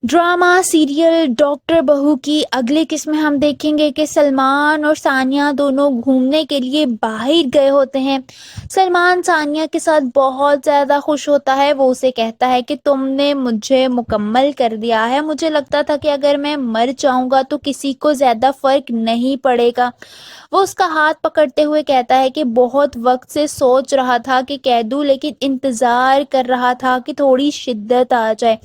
Drama serial doctor بہو کی اگلی قسم میں ہم دیکھیں گے کہ سلمان اور ثانیہ دونوں گھومنے کے لیے باہر گئے ہوتے ہیں۔ سلمان ثانیہ کے ساتھ بہت زیادہ خوش ہوتا ہے، وہ اسے کہتا ہے کہ تم نے مجھے مکمل کر دیا ہے، مجھے لگتا تھا کہ اگر میں مر جاؤں گا تو کسی کو زیادہ فرق نہیں پڑے گا۔ وہ اس کا ہاتھ پکڑتے ہوئے کہتا ہے کہ بہت وقت سے سوچ رہا تھا کہ کہہ دوں، لیکن انتظار کر رہا تھا کہ تھوڑی شدت آ جائے،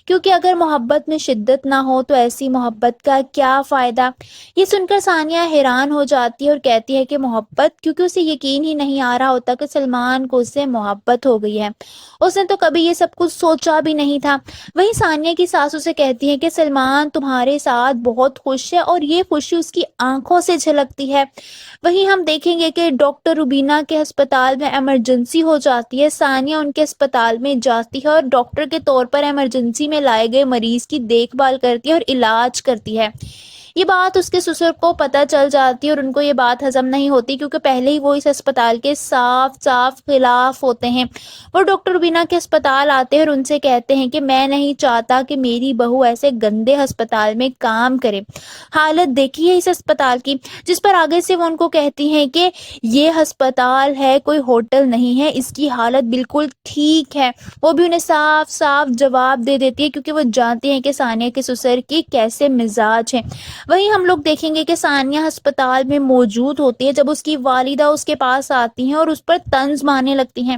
کیونکہ اگر محبت میں شدت نہ ہو تو ایسی محبت کا کیا فائدہ۔ یہ سن کر ثانیہ حیران ہو جاتی ہے اور کہتی ہے کہ محبت، کیونکہ اسے یقین ہی نہیں آ رہا ہوتا کہ سلمان کو اس سے محبت ہو گئی ہے، اس نے تو کبھی یہ سب کچھ سوچا بھی نہیں تھا۔ وہیں ثانیہ کی ساس اسے کہتی ہے کہ سلمان تمہارے ساتھ بہت خوش ہے، اور یہ خوشی اس کی آنکھوں سے جھلکتی ہے۔ وہیں ہم دیکھیں گے کہ ڈاکٹر روبینہ کے ہسپتال میں ایمرجنسی ہو جاتی ہے، ثانیہ ان کے ہسپتال میں جاتی ہے اور ڈاکٹر کے طور پر ایمرجنسی میں لائے گئے مریض کی دیکھ بھال کرتی ہے اور علاج کرتی ہے۔ یہ بات اس کے سسر کو پتہ چل جاتی ہے اور ان کو یہ بات ہضم نہیں ہوتی، کیونکہ پہلے ہی وہ اس ہسپتال کے صاف خلاف ہوتے ہیں۔ وہ ڈاکٹر روبینہ کے ہسپتال آتے ہیں اور ان سے کہتے ہیں کہ میں نہیں چاہتا کہ میری بہو ایسے گندے ہسپتال میں کام کرے۔ حالت دیکھی ہے اس ہسپتال کی، جس پر آگے سے وہ ان کو کہتی ہیں کہ یہ ہسپتال ہے، کوئی ہوٹل نہیں ہے، اس کی حالت بالکل ٹھیک ہے۔ وہ بھی انہیں صاف جواب دے دیتی ہے، کیونکہ وہ جانتی ہیں کہ ثانیہ کے سسر کی کیسے مزاج ہیں۔ وہیں ہم لوگ دیکھیں گے کہ ثانیہ ہسپتال میں موجود ہوتی ہے جب اس کی والدہ اس کے پاس آتی ہیں اور اس پر طنز مارنے لگتی ہیں۔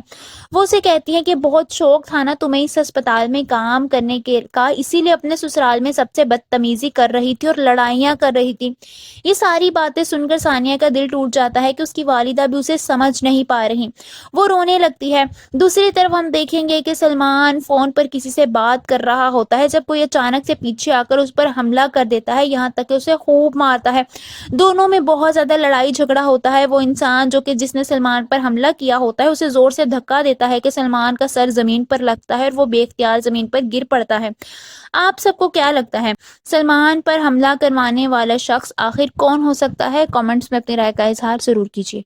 وہ اسے کہتی ہیں کہ بہت شوق تھا نا تمہیں اس ہسپتال میں کام کرنے کا، اسی لیے اپنے سسرال میں سب سے بدتمیزی کر رہی تھی اور لڑائیاں کر رہی تھی۔ یہ ساری باتیں سن کر ثانیہ کا دل ٹوٹ جاتا ہے کہ اس کی والدہ بھی اسے سمجھ نہیں پا رہی، وہ رونے لگتی ہے۔ دوسری طرف ہم دیکھیں گے کہ سلمان فون پر کسی سے بات کر رہا ہوتا ہے جب کوئی اچانک سے پیچھے آ کر اس پر حملہ کر دیتا ہے، یہاں تک کہ اسے خوب مارتا ہے۔ دونوں میں بہت زیادہ لڑائی جھگڑا ہوتا ہے۔ وہ انسان جس نے سلمان پر حملہ کیا ہوتا ہے اسے زور سے دھکا دیتا ہے کہ سلمان کا سر زمین پر لگتا ہے اور وہ بے اختیار زمین پر گر پڑتا ہے۔ آپ سب کو کیا لگتا ہے سلمان پر حملہ کروانے والا شخص آخر کون ہو سکتا ہے؟ کامنٹس میں اپنی رائے کا اظہار ضرور کیجیے۔